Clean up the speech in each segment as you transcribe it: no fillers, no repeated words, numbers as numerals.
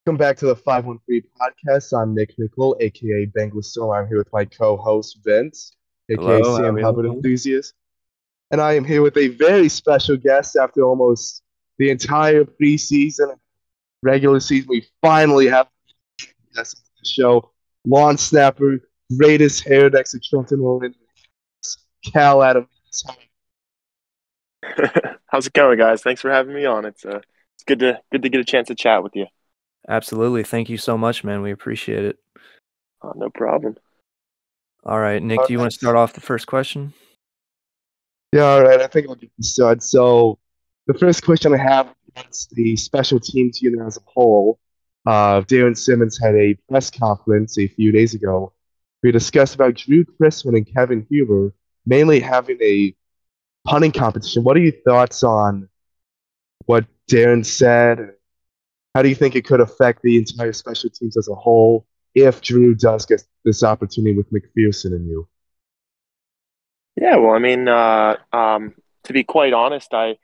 Welcome back to the 513 podcast. I'm Nick Nickel, aka Bengals. I'm here with my co-host Vince, aka Hello, Sam how are Hubbard you? enthusiast, and I am here with a very special guest. After almost the entire preseason, regular season, we finally have a guest on the show. Lawn snapper, greatest hair next to Trenton Warren, Cal Adams. How's it going, guys? Thanks for having me on. It's good to get a chance to chat with you. Absolutely. Thank you so much, man. We appreciate it. No problem. All right, Nick, All do you want right. to start off the first question? Yeah, all right. I think I'll get this started. So, the first question I have is the special teams unit as a whole. Darren Simmons had a press conference a few days ago. We discussed about Drew Chrisman and Kevin Huber mainly having a punting competition. What are your thoughts on what Darren said? How do you think it could affect the entire special teams as a whole if Drew does get this opportunity with McPherson and you? Yeah, well, I mean, to be quite honest, I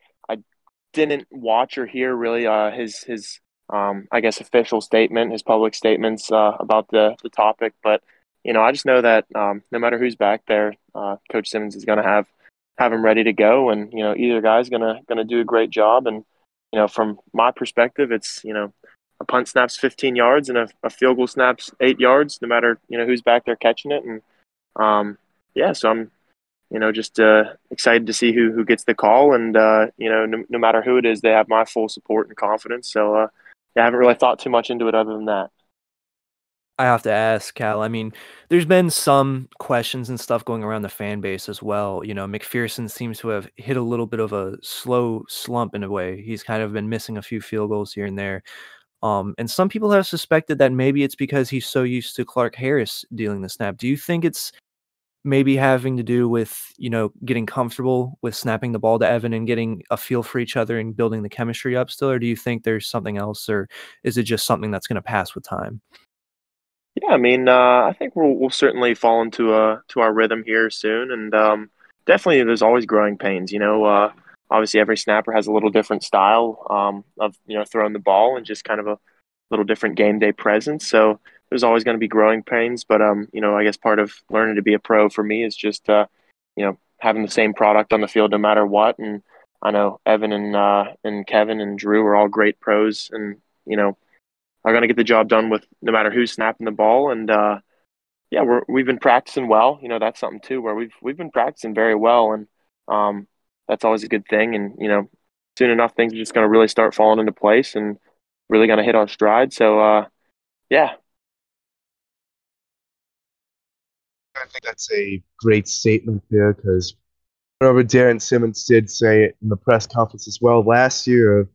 didn't watch or hear really his I guess official statement, his public statements about the topic, but I just know that no matter who's back there, Coach Simmons is going to have him ready to go, and either guy's gonna do a great job, and from my perspective, it's a punt snaps 15 yards and a field goal snaps 8 yards, no matter who's back there catching it, and yeah, so I'm just excited to see who gets the call. And, no matter who it is, they have my full support and confidence. So, yeah, I haven't really thought too much into it other than that. I have to ask, Cal. I mean, there's been some questions and stuff going around the fan base as well. McPherson seems to have hit a little bit of a slow slump in a way. He's kind of been missing a few field goals here and there. And some people have suspected that maybe it's because he's so used to Clark Harris dealing the snap. Do you think it's maybe having to do with, getting comfortable with snapping the ball to Evan and getting a feel for each other and building the chemistry up still? Or do you think there's something else, or is it just something that's going to pass with time? Yeah, I mean, I think we'll certainly fall into to our rhythm here soon, and definitely there's always growing pains. Obviously every snapper has a little different style of throwing the ball and just kind of a little different game day presence. So there's always going to be growing pains, but I guess part of learning to be a pro for me is just having the same product on the field no matter what. And I know Evan and Kevin and Drew are all great pros, and are going to get the job done with no matter who's snapping the ball. And yeah, we've been practicing well. That's something too where we've been practicing very well, and that's always a good thing. And soon enough, things are just going to really start falling into place and really going to hit our stride. So yeah. I think that's a great statement there because remember Darren Simmons did say it in the press conference as well last year.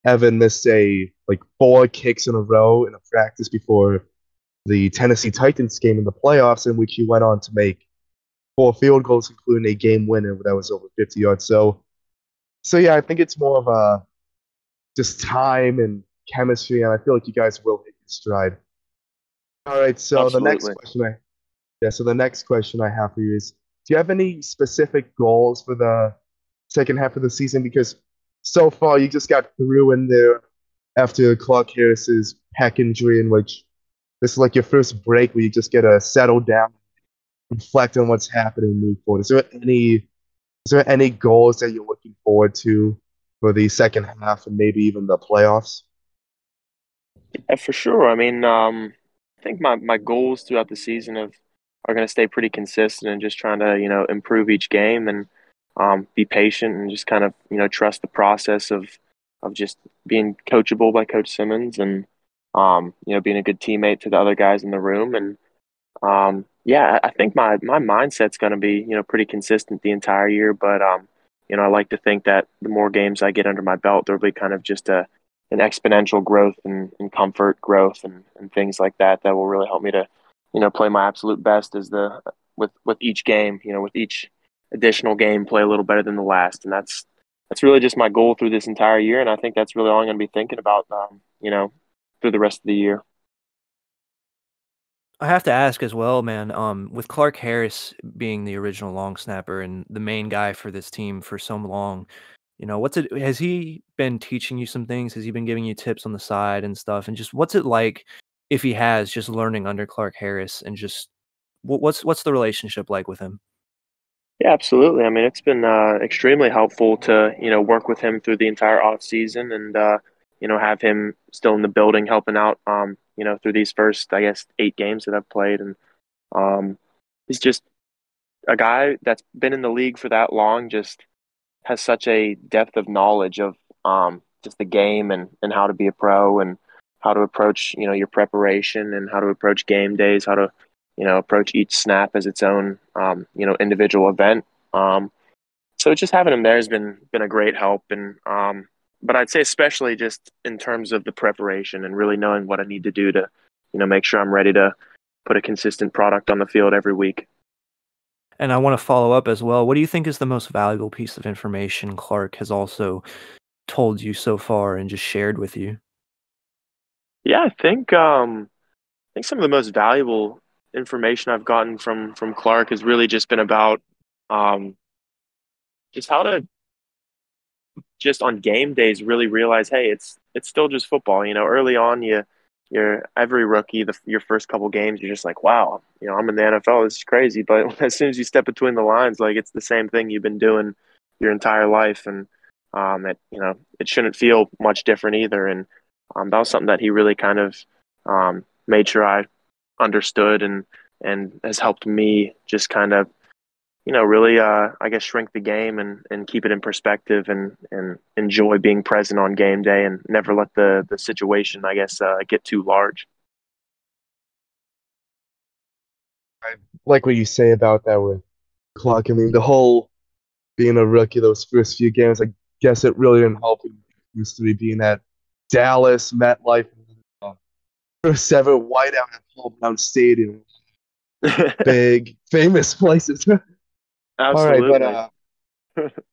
Evan missed like four kicks in a row in a practice before the Tennessee Titans game in the playoffs, in which he went on to make four field goals, including a game winner that was over 50 yards. So yeah, I think it's more of a just time and chemistry, and I feel like you guys will hit your stride. All right, so Absolutely. the next question I have for you is, do you have any specific goals for the second half of the season? Because so far you just got through in there after Clark Harris's pec injury, in which this is like your first break where you just get to settle down, reflect on what's happening, move forward. Is there any goals that you're looking forward to for the second half and maybe even the playoffs? Yeah, for sure. I mean, I think my goals throughout the season are going to stay pretty consistent and just trying to improve each game and be patient and just kind of trust the process of just being coachable by Coach Simmons and being a good teammate to the other guys in the room. And yeah, I think my mindset's going to be pretty consistent the entire year, but I like to think that the more games I get under my belt, there'll be kind of just an exponential growth and comfort growth and things like that will really help me to play my absolute best as the with each game, with each additional game, play a little better than the last. And that's really just my goal through this entire year, and I think that's really all I'm going to be thinking about through the rest of the year. I have to ask as well, man, with Clark Harris being the original long snapper and the main guy for this team for so long, what's it has he been teaching you some things? Has he been giving you tips on the side and stuff? And just what's it like if he has just learning under Clark Harris and just what's the relationship like with him? Yeah, absolutely. I mean, it's been extremely helpful to, work with him through the entire off season and, have him still in the building helping out, through these first, I guess, 8 games that I've played. And he's just a guy that's been in the league for that long, just has such a depth of knowledge of just the game and how to be a pro and how to approach, your preparation and how to approach game days, how to, approach each snap as its own, individual event. Um, so just having him there has been a great help. And but I'd say especially just in terms of the preparation and really knowing what I need to do to, make sure I'm ready to put a consistent product on the field every week. And I want to follow up as well. What do you think is the most valuable piece of information Clark has also told you so far and just shared with you? Yeah, I think some of the most valuable information I've gotten from Clark has really just been about um, just how to just on game days really realize, hey, it's still just football. Early on, you're every rookie, your first couple games, you're just like, wow, I'm in the NFL. This is crazy. But as soon as you step between the lines, like it's the same thing you've been doing your entire life, and it shouldn't feel much different either. And that was something that he really kind of made sure I understood and has helped me just kind of really I guess shrink the game and keep it in perspective and enjoy being present on game day and never let the situation I guess get too large. I like what you say about that with Clark. I mean, the whole being a rookie those first few games, I guess it really didn't help him used to be being at Dallas, MetLife, first ever whiteout at Paul Brown Stadium. Big, famous places. All right, but Absolutely.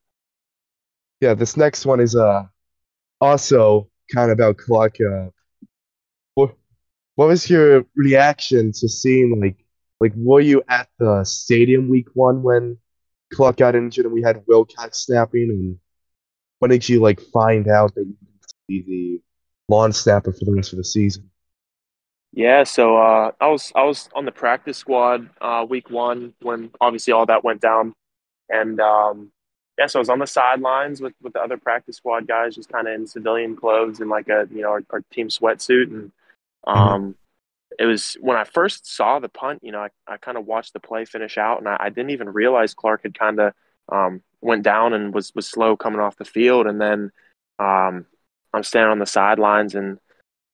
yeah, this next one is also kind of about Clark. What, what was your reaction to seeing like were you at the stadium week 1 when Clark got injured and we had Wilcox snapping, and when did you like find out that you would be the lawn snapper for the rest of the season? Yeah, so I was on the practice squad week 1 when obviously all that went down. And yeah, so I was on the sidelines with the other practice squad guys, just kind of in civilian clothes and like our team sweatsuit. And Mhm. um, it was when I first saw the punt, I kind of watched the play finish out, and I didn't even realize Clark had kind of went down and was slow coming off the field. And then um, I'm standing on the sidelines, and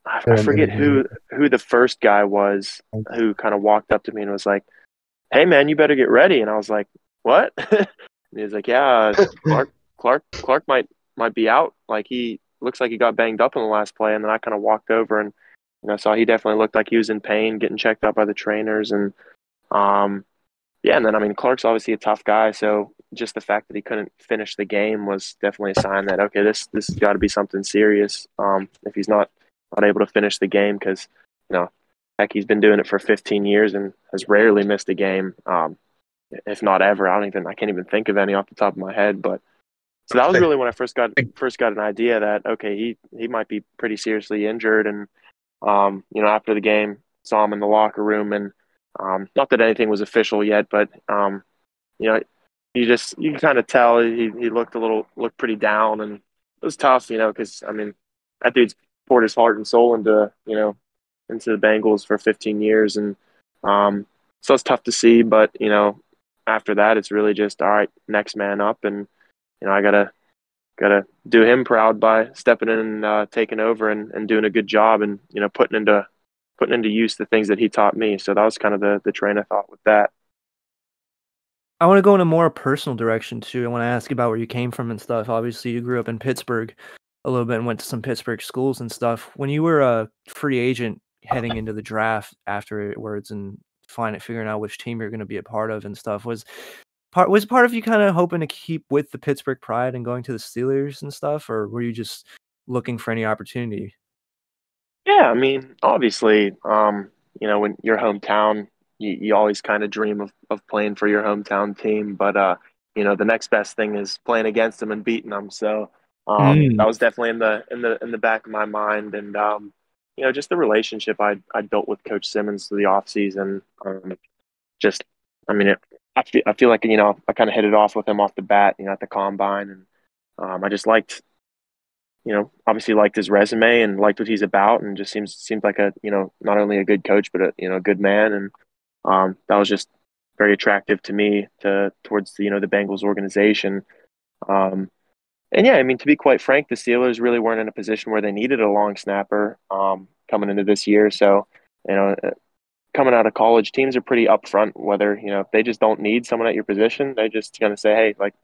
I And forget interview. who the first guy was who kind of walked up to me and was like, "Hey man, you better get ready." And I was like, "What?" And he was like, "Yeah, Clark might be out. Like he looks like he got banged up in the last play." And then I kind of walked over and saw he definitely looked like he was in pain, getting checked out by the trainers. And um, yeah, and then I mean Clark's obviously a tough guy, so just the fact that he couldn't finish the game was definitely a sign that okay, this has got to be something serious. If he's not able to finish the game, because you know, heck, he's been doing it for 15 years and has rarely missed a game. If not ever. I can't even think of any off the top of my head. But so that was really when I first got an idea that okay, he might be pretty seriously injured. And after the game, saw him in the locker room, and not that anything was official yet, but you know, you can kind of tell he looked pretty down, and it was tough, because I mean that dude's poured his heart and soul into the Bengals for 15 years, and so it's tough to see. But after that, it's really just all right, next man up, and I gotta do him proud by stepping in and taking over and doing a good job, and putting into use the things that he taught me. So that was kind of the train of thought with that. I want to go in a more personal direction too. I want to ask about where you came from and stuff. Obviously, you grew up in Pittsburgh a little bit and went to some Pittsburgh schools and stuff. When you were a free agent heading into the draft afterwards and figuring out which team you're going to be a part of and stuff, was part of you kind of hoping to keep with the Pittsburgh pride and going to the Steelers and stuff, or were you just looking for any opportunity? Yeah, I mean, obviously, when your hometown, you always kind of dream of playing for your hometown team. But the next best thing is playing against them and beating them. So Mm. that was definitely in the back of my mind, and just the relationship I built with Coach Simmons through the offseason. Just, I mean, I feel like I kind of hit it off with him off the bat, at the combine, and I just liked, obviously liked his resume and liked what he's about, and just seems like a not only a good coach but a good man, and that was just very attractive to me towards the Bengals organization. And yeah, I mean, to be quite frank, the Steelers really weren't in a position where they needed a long snapper coming into this year. So, coming out of college, teams are pretty upfront whether, if they just don't need someone at your position, they just gonna say, hey, like,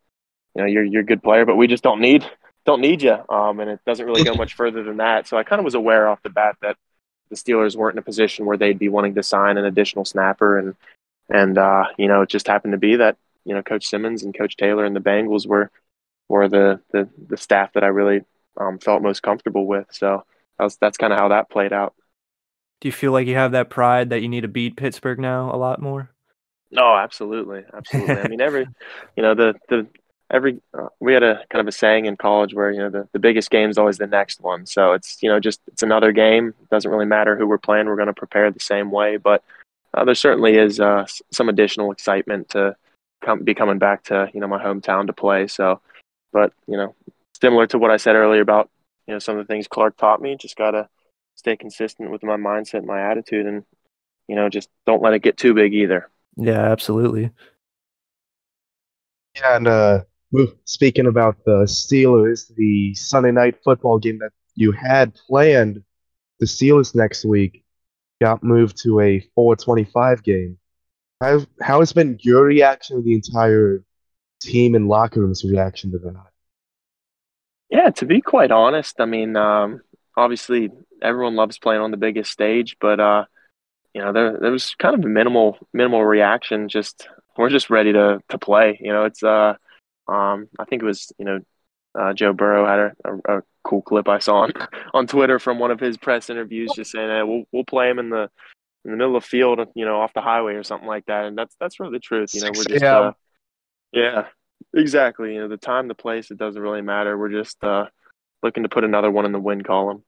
you're a good player, but we just don't need you. And it doesn't really go much further than that. So I kind of was aware off the bat that the Steelers weren't in a position where they'd be wanting to sign an additional snapper, and it just happened to be that Coach Simmons and Coach Taylor and the Bengals were the staff that I really felt most comfortable with. So that's kind of how that played out. Do you feel like you have that pride that you need to beat Pittsburgh now a lot more? No, absolutely, absolutely. I mean, we had a kind of a saying in college where the biggest game is always the next one. So it's just it's another game. It doesn't really matter who we're playing. We're going to prepare the same way. But there certainly is some additional excitement to be coming back to my hometown to play. So, but similar to what I said earlier about some of the things Clark taught me, just gotta stay consistent with my mindset, and my attitude, and just don't let it get too big either. Yeah, absolutely. Yeah, and speaking about the Steelers, the Sunday night football game that you had planned, the Steelers next week got moved to a 4:25 game. How has been your reaction to the entire team and locker room's reaction to that? Yeah, to be quite honest, I mean, obviously everyone loves playing on the biggest stage, but there was kind of a minimal reaction. Just we're just ready to play. It's I think it was Joe Burrow had a cool clip I saw on on Twitter from one of his press interviews, just saying, hey, we'll play him in the middle of the field, off the highway or something like that, and that's really the truth. We're 6 just a.m. yeah, exactly. The time, the place, it doesn't really matter. We're just looking to put another one in the win column.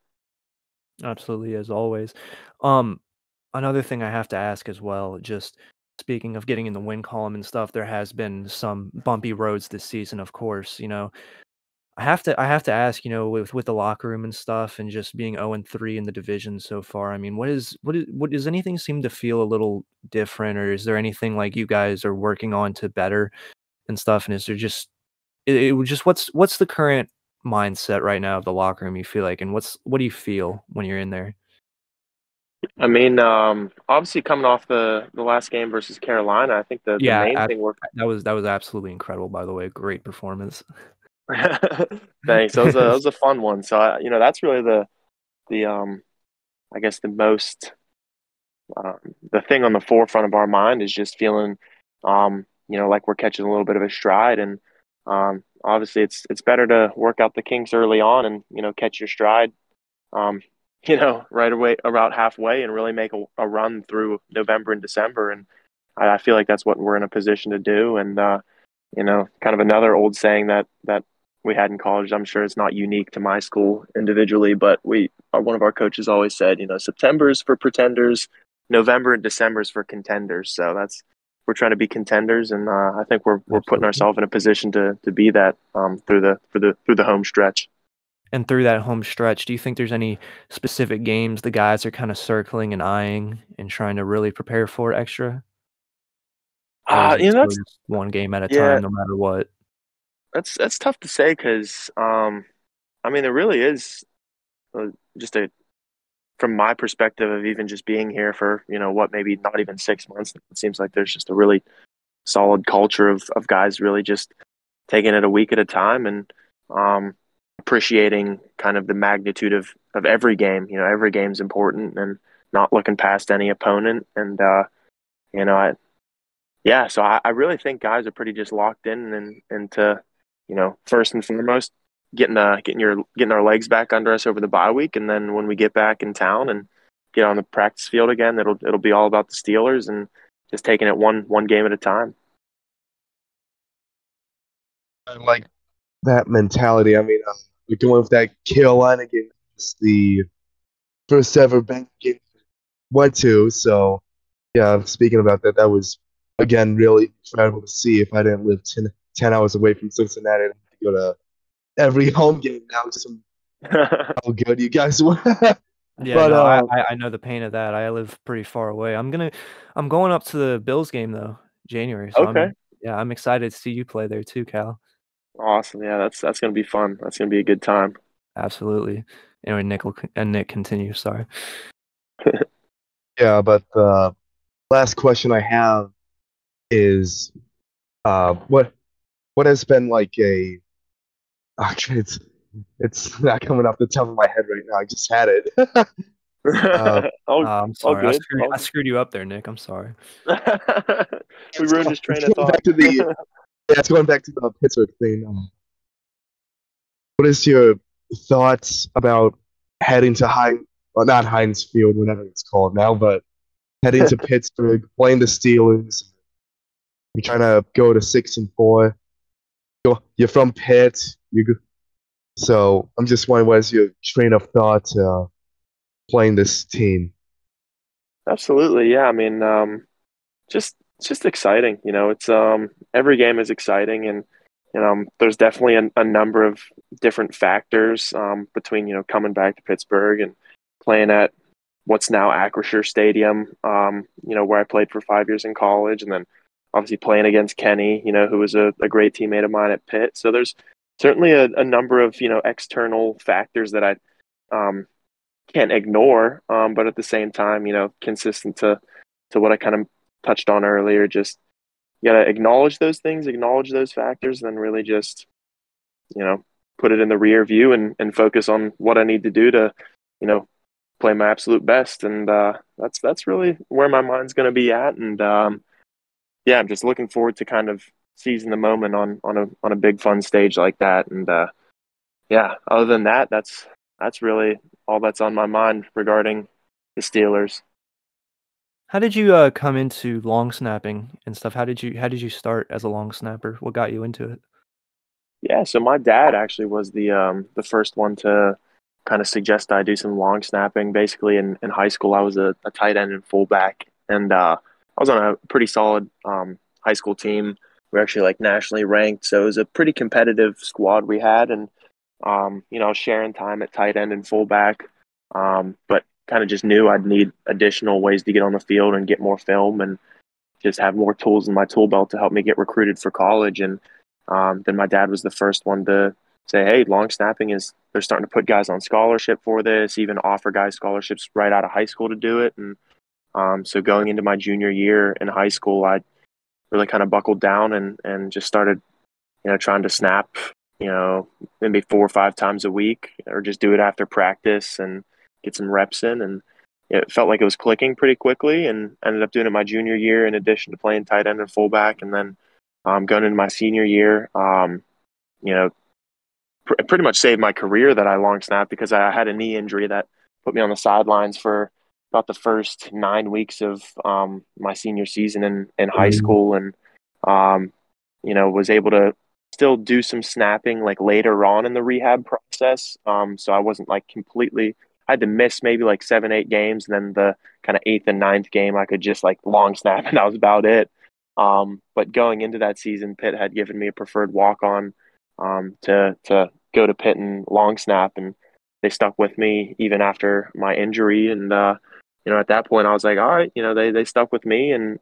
Absolutely, as always. Um, Another thing I have to ask as well, just speaking of getting in the win column and stuff, there has been some bumpy roads this season, of course. I have to ask, with the locker room and stuff, and just being 0-3 in the division so far. I mean, what does anything seem to feel a little different, or is there anything like you guys are working on to better and stuff? And is there just it would just what's the current mindset right now of the locker room, you feel like, and what do you feel when you're in there? I mean, obviously coming off the last game versus Carolina, I think the Yeah, main thing we're that was absolutely incredible, by the way. Great performance. thanks. That was a fun one. So that's really the I guess the thing on the forefront of our mind is just feeling like we're catching a little bit of a stride, and obviously it's better to work out the kinks early on and catch your stride um, right away about halfway and really make a run through November and December. And I feel like that's what we're in a position to do. And, kind of another old saying that we had in college, I'm sure it's not unique to my school individually, but one of our coaches always said, September is for pretenders, November and December is for contenders. So we're trying to be contenders. And I think we're putting Absolutely. ourselves in a position to be that through the home stretch. And through that home stretch, do you think there's any specific games the guys are kinda circling and eyeing and trying to really prepare for extra? Or is it still That's just one game at a yeah, time no matter what? that's tough to say because I mean, there really is uh, just a from my perspective of even just being here for what, maybe not even 6 months. It seems like there's just a really solid culture of guys really just taking it a week at a time, and um, appreciating kind of the magnitude of every game. Every game's important, and not looking past any opponent. And I yeah, so I really think guys are pretty just locked in and into, first and foremost, getting our legs back under us over the bye week, and then when we get back in town and get on the practice field again, it'll be all about the Steelers and just taking it one game at a time. I like that mentality. I mean, we're going with that Carolina game. It's the first ever Bengals game I went to. So, yeah, speaking about that, that was, again, really incredible to see. If I didn't live 10 hours away from Cincinnati, I'd have to go to every home game now. Just how good you guys were. Yeah, But no, I know the pain of that. I live pretty far away. I'm going up to the Bills game though, January. So Okay. I'm excited to see you play there too, Cal. Awesome. Yeah, that's gonna be fun. That's gonna be a good time. Absolutely. Anyway, Nick continue. Sorry. yeah, but the last question I have is, what has been like a actually it's not coming off the top of my head right now. I just had it. uh, I'm All sorry. good. I screwed you up there, Nick. I'm sorry. We ruined his train it's of going thought. back to the yeah, it's going back to the Pittsburgh thing. What is your thoughts about heading to well, not Heinz Field, whatever it's called now, but heading to Pittsburgh, playing the Steelers? You're trying to go to 6-4. You're from Pitt. So I'm just wondering, what is your train of thought playing this team? Absolutely, yeah. I mean, just it's just exciting. You know, it's every game is exciting, and there's definitely a number of different factors between coming back to Pittsburgh and playing at what's now Acrisure Stadium. Where I played for 5 years in college, and then obviously playing against Kenny, who was a great teammate of mine at Pitt. So there's certainly a number of external factors that I um, can't ignore, but at the same time, consistent to what I kind of touched on earlier. Just you gotta acknowledge those things, acknowledge those factors, and then really just put it in the rear view and focus on what I need to do to you know play my absolute best. And that's really where my mind's going to be at. And yeah, I'm just looking forward to kind of seizing the moment on a big fun stage like that. And yeah, other than that, that's really all that's on my mind regarding the Steelers. How did you come into long snapping and stuff? How did you start as a long snapper? What got you into it? Yeah, so my dad actually was the first one to kind of suggest I do some long snapping. Basically, in high school, I was a tight end and fullback, and I was on a pretty solid high school team. We are actually like nationally ranked, so it was a pretty competitive squad we had, and I was sharing time at tight end and fullback, but kind of just knew I'd need additional ways to get on the field and get more film and just have more tools in my tool belt to help me get recruited for college. And then my dad was the first one to say, "Hey, long snapping they're starting to put guys on scholarship for this, even offer guys scholarships right out of high school to do it." And so going into my junior year in high school, I really kind of buckled down and just started, trying to snap, maybe 4 or 5 times a week, or just do it after practice and get some reps in. And it felt like it was clicking pretty quickly, and ended up doing it my junior year in addition to playing tight end and fullback. And then going into my senior year, you know, pretty much saved my career that I long snapped, because I had a knee injury that put me on the sidelines for about the first 9 weeks of my senior season in high Mm. school. And um, was able to still do some snapping like later on in the rehab process. So I wasn't like completely. I had to miss maybe like 7, 8 games, and then the kind of eighth and ninth game I could just like long snap, and that was about it. But going into that season, Pitt had given me a preferred walk on to go to Pitt and long snap, and they stuck with me even after my injury. And at that point, I was like, all right, they stuck with me, and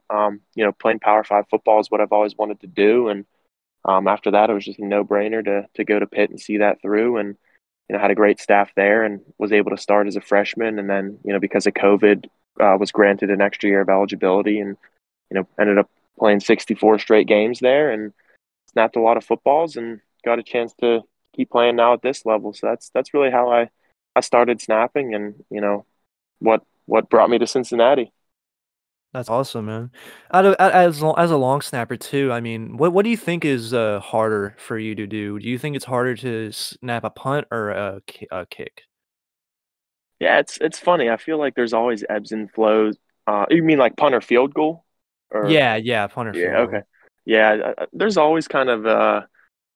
playing Power 5 football is what I've always wanted to do. And after that, it was just a no brainer to go to Pitt and see that through. And had a great staff there, and was able to start as a freshman. And then because of COVID, was granted an extra year of eligibility, and ended up playing 64 straight games there, and snapped a lot of footballs, and got a chance to keep playing now at this level. So that's really how I started snapping, and what brought me to Cincinnati. That's awesome, man. As a long snapper too, I mean, what do you think is harder for you to do? Do you think it's harder to snap a punt or a kick? Yeah, it's funny. I feel like there's always ebbs and flows. You mean like punt or field goal? Or Yeah, punt or yeah, field okay. goal. Yeah, there's always kind of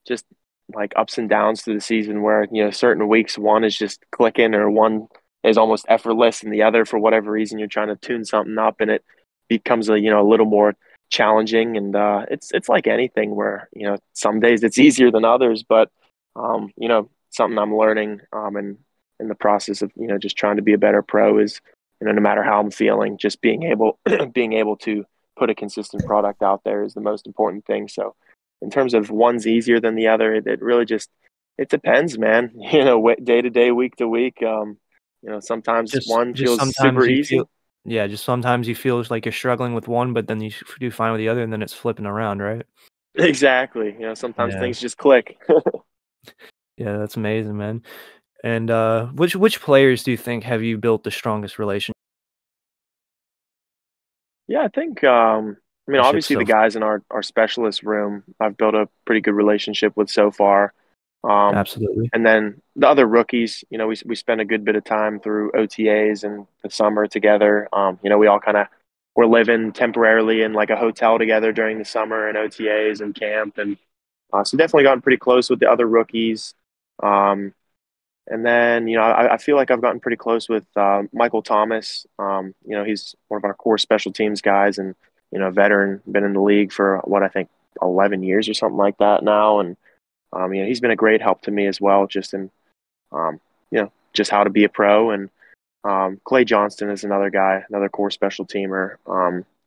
just like ups and downs through the season where, certain weeks one is just clicking or one is almost effortless and the other, for whatever reason, you're trying to tune something up and it becomes a little more challenging. And it's like anything where, some days it's easier than others, but something I'm learning and in the process of, just trying to be a better pro is, no matter how I'm feeling, just being able being able to put a consistent product out there is the most important thing. So in terms of one's easier than the other, it really just it depends, man. Day to day, week to week. Sometimes one Just feels super sometimes you easy. feel yeah, just sometimes you feel like you're struggling with one, but then you do fine with the other, and then it's flipping around, right? Exactly. Sometimes Yeah. things just click. Yeah, that's amazing, man. And, which players do you think have you built the strongest relationship Yeah, I think obviously the so far? guys in our specialist room I've built a pretty good relationship with so far. Um, Absolutely. and then the other rookies, we spent a good bit of time through OTAs and the summer together. We all kind of were living temporarily in like a hotel together during the summer and OTAs and camp, and so definitely gotten pretty close with the other rookies. Um, and then, I feel like I've gotten pretty close with Michael Thomas. He's one of our core special teams guys and, veteran, been in the league for what I think 11 years or something like that now. And, he's been a great help to me as well, just in, just how to be a pro. And Clay Johnston is another guy, another core special teamer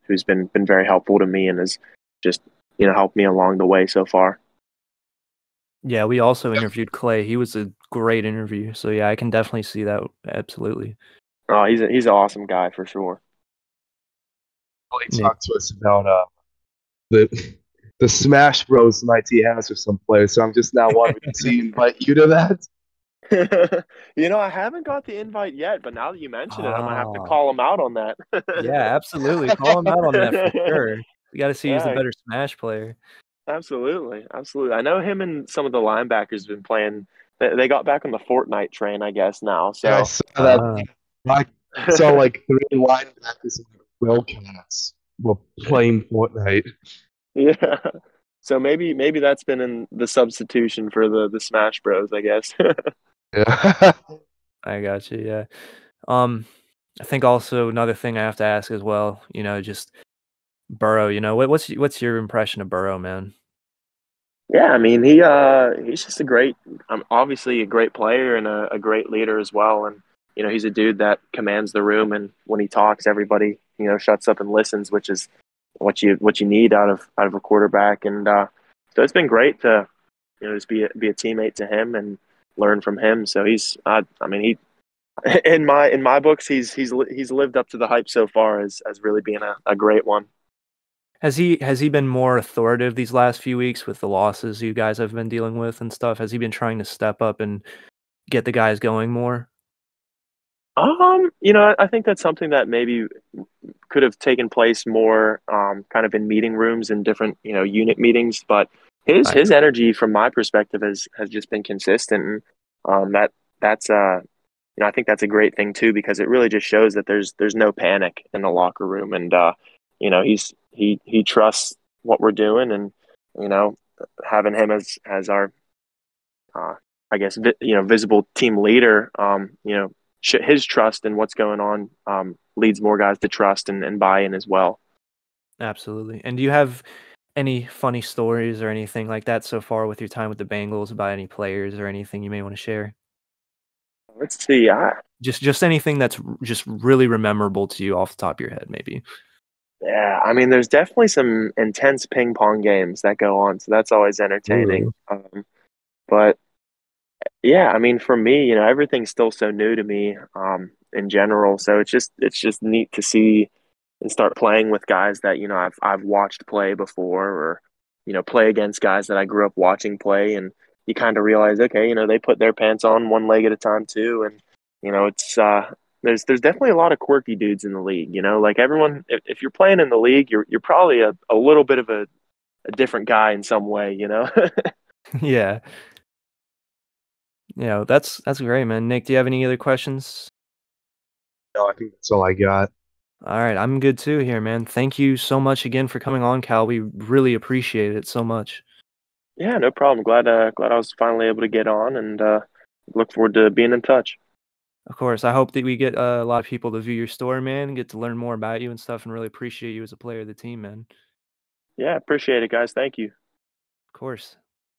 who's been very helpful to me and has just, helped me along the way so far. Yeah, we also interviewed Clay. He was a great interview. So, yeah, I can definitely see that, absolutely. Oh, he's an awesome guy for sure. He Nick? talked to us about the Smash Bros nights he has with some players. So I'm just now wondering, does he invite you to that? I haven't got the invite yet, but now that you mention it, I'm gonna have to Ah. call him out on that. Yeah, absolutely. Call him out on that for sure. We gotta see who's the Yeah, better Smash player. absolutely, absolutely. I know him and some of the linebackers have been playing. They got back on the Fortnite train, I guess now. Yeah, I So, saw that. Ah. I saw like 3 linebackers and Wildcats were playing Fortnite. yeah. So maybe that's been in the substitution for the Smash Bros, I guess. Yeah. I got you, yeah. Um, I think also another thing I have to ask as well, just Burrow, what's your impression of Burrow, man? Yeah, I mean he's just obviously a great player and a great leader as well. And he's a dude that commands the room, and when he talks, everybody shuts up and listens, which is what you need out of a quarterback. And so it's been great to just be a teammate to him and learn from him. So I mean he in my books he's lived up to the hype so far as really being a great one. Has he been more authoritative these last few weeks with the losses you guys have been dealing with and stuff? Has he been trying to step up and get the guys going more? I think that's something that maybe could have taken place more kind of in meeting rooms and different, unit meetings, but his I his energy from my perspective has just been consistent. And that's I think that's a great thing too, because it really just shows that there's no panic in the locker room. And he trusts what we're doing. And you know having him as our uh, I guess visible team leader, his trust in what's going on leads more guys to trust and buy in as well. Absolutely. And do you have any funny stories or anything like that so far with your time with the Bengals about any players or anything you may want to share? Let's see. Just anything that's just really memorable to you off the top of your head, maybe. Yeah, I mean, there's definitely some intense ping pong games that go on, so that's always entertaining. Ooh. But yeah, I mean, for me, everything's still so new to me in general. So it's just neat to see and start playing with guys that I've watched play before, or play against guys that I grew up watching play, and you kind of realize, okay, they put their pants on one leg at a time too, and it's there's definitely a lot of quirky dudes in the league. Like everyone, if you're playing in the league, you're probably a little bit of a different guy in some way. Yeah. Yeah, that's great, man. Nick, do you have any other questions? No, I think that's all I got. All right, I'm good too here, man. Thank you so much again for coming on, Cal. We really appreciate it so much. Yeah, no problem. Glad I was finally able to get on, and look forward to being in touch. Of course, I hope that we get a lot of people to view your store, man, and get to learn more about you and stuff, and really appreciate you as a player of the team, man. Yeah, appreciate it, guys. Thank you. Of course.